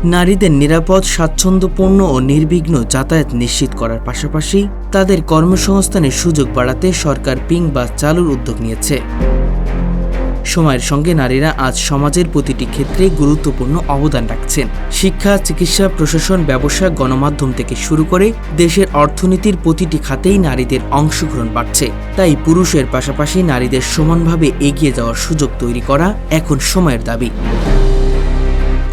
নারীদের নিরাপদ, স্বাচ্ছন্দ্যপূর্ণ ও নির্বিঘ্ন যাতায়াত নিশ্চিত করার পাশাপাশি তাদের কর্মসংস্থানের সুযোগ বাড়াতে সরকার পিং বাস চালুর উদ্যোগ নিয়েছে। সময়ের সঙ্গে নারীরা আজ সমাজের প্রতিটি ক্ষেত্রে গুরুত্বপূর্ণ অবদান রাখছেন। শিক্ষা, চিকিৎসা, প্রশাসন, ব্যবসা, গণমাধ্যম থেকে শুরু করে দেশের অর্থনীতির প্রতিটি খাতেই নারীদের অংশগ্রহণ বাড়ছে। তাই পুরুষের পাশাপাশি নারীদের সমানভাবে এগিয়ে যাওয়ার সুযোগ তৈরি করা এখন সময়ের দাবি।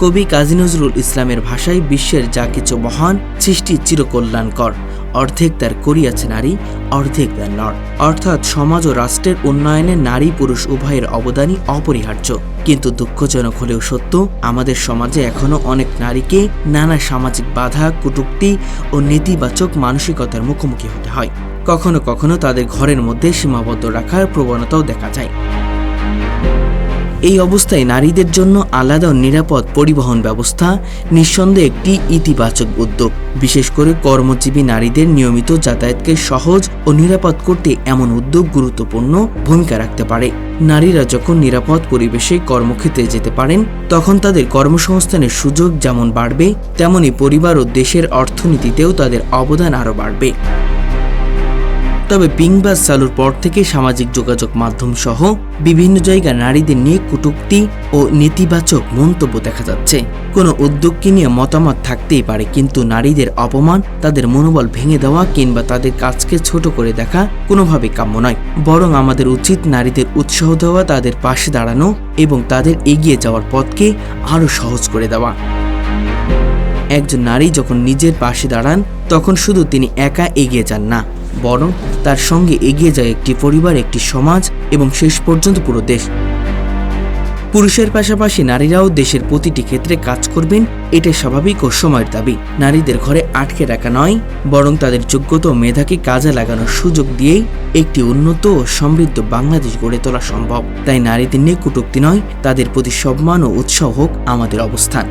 কবি কাজী নজরুল ইসলামের ভাষায় বিশ্বের যা কিছু মহান, সৃষ্টি চিরকল্যাণকর, অর্ধেক তার করিয়াছে নারী, অর্ধেক তার নর। অর্থাৎ সমাজ ও রাষ্ট্রের উন্নয়নে নারী পুরুষ উভয়ের অবদানই অপরিহার্য। কিন্তু দুঃখজনক হলেও সত্য, আমাদের সমাজে এখনো অনেক নারীকে নানা সামাজিক বাধা, কটূক্তি ও নেতিবাচক মানসিকতার মুখোমুখি হতে হয়। কখনো কখনো তাদের ঘরের মধ্যে সীমাবদ্ধ রাখার প্রবণতাও দেখা যায়। এই অবস্থায় নারীদের জন্য আলাদা ও নিরাপদ পরিবহন ব্যবস্থা নিঃসন্দেহে একটি ইতিবাচক উদ্যোগ। বিশেষ করে কর্মজীবী নারীদের নিয়মিত যাতায়াতকে সহজ ও নিরাপদ করতে এমন উদ্যোগ গুরুত্বপূর্ণ ভূমিকা রাখতে পারে। নারীরা যখন নিরাপদ পরিবেশে কর্মক্ষেত্রে যেতে পারেন, তখন তাদের কর্মসংস্থানের সুযোগ যেমন বাড়বে, তেমনি পরিবার ও দেশের অর্থনীতিতেও তাদের অবদান আরও বাড়বে। তবে পিং বাস চালুর পর থেকে সামাজিক যোগাযোগ মাধ্যম সহ বিভিন্ন জায়গায় নারীদের নিয়ে কটূক্তি ও নেতিবাচক মন্তব্য দেখা যাচ্ছে। কোনো উদ্যোগকে নিয়ে মতামত থাকতেই পারে, কিন্তু নারীদের অপমান, তাদের মনোবল ভেঙে দেওয়া কিংবা তাদের কাজকে ছোট করে দেখা কোনোভাবেই কাম্য নয়। বরং আমাদের উচিত নারীদের উৎসাহ দেওয়া, তাদের পাশে দাঁড়ানো এবং তাদের এগিয়ে যাওয়ার পথকে আরও সহজ করে দেওয়া। একজন নারী যখন নিজের পাশে দাঁড়ান, তখন শুধু তিনি একা এগিয়ে যান না, বরং তার সঙ্গে এগিয়ে যায় একটি পরিবার, একটি সমাজ এবং শেষ পর্যন্ত পুরো দেশ। পুরুষের পাশাপাশি নারীরাও দেশের প্রতিটি ক্ষেত্রে কাজ করবেন, এটা স্বাভাবিক ও সময়ের দাবি। নারীদের ঘরে আটকে রাখা নয়, বরং তাদের যোগ্যতা ও মেধাকে কাজে লাগানোর সুযোগ দিয়েই একটি উন্নত ও সমৃদ্ধ বাংলাদেশ গড়ে তোলা সম্ভব। তাই নারীদের নিয়ে কটূক্তি নয়, তাদের প্রতি সম্মান ও উৎসাহ হোক আমাদের অবস্থান।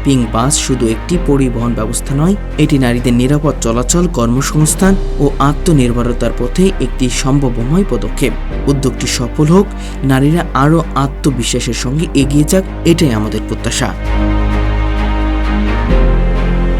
পিং বাস শুধু একটি পরিবহন ব্যবস্থা নয়, এটি নারীদের নিরাপদ চলাচল, কর্মসংস্থান ও আত্মনির্ভরতার পথে একটি সম্ভাবনাময় পদক্ষেপ। উদ্যোগটি সফল হোক, নারীরা আরও আত্মবিশ্বাসের সঙ্গে এগিয়ে যাক, এটাই আমাদের প্রত্যাশা।